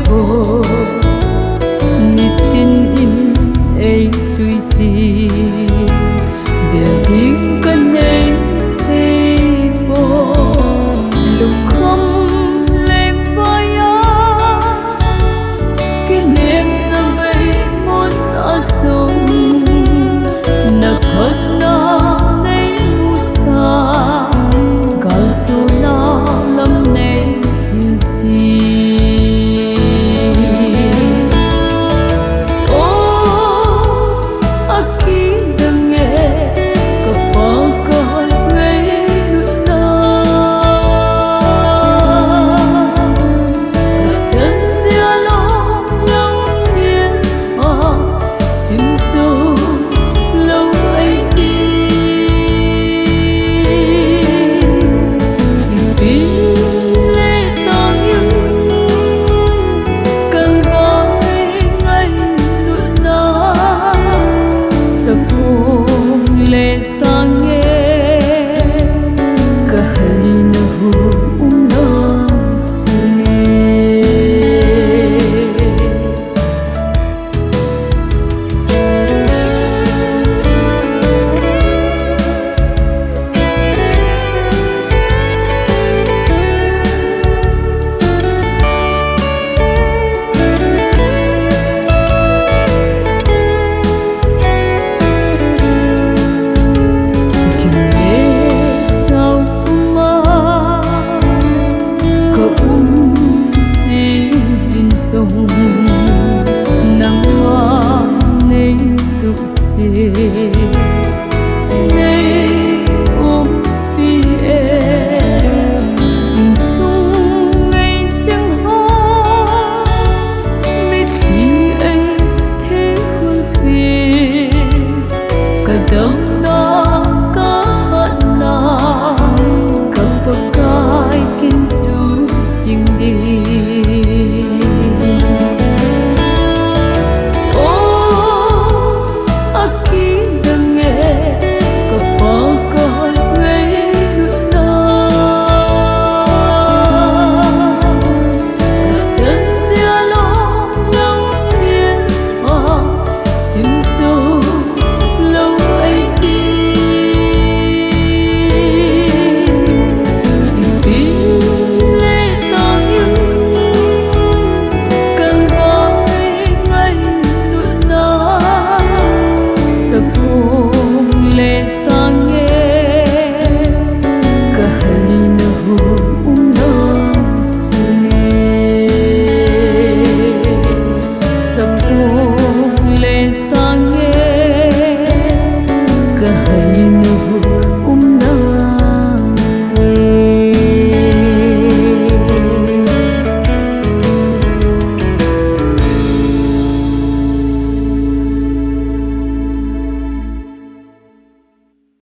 hồ ni tin in ấy suy si điều tiếng cơn ấy thấy vô lúc không lên vai á cái niềm năm ấy muốn ở sông nập hết nó lấy xa cao su nó lâm này si nắng hoa nên tự xe nay ôm bi em xin sung ngày chẳng hoa biết khi anh thế hơn phiền cả đông đó có hận nào cầm bậc cai kinh su xin đi hãy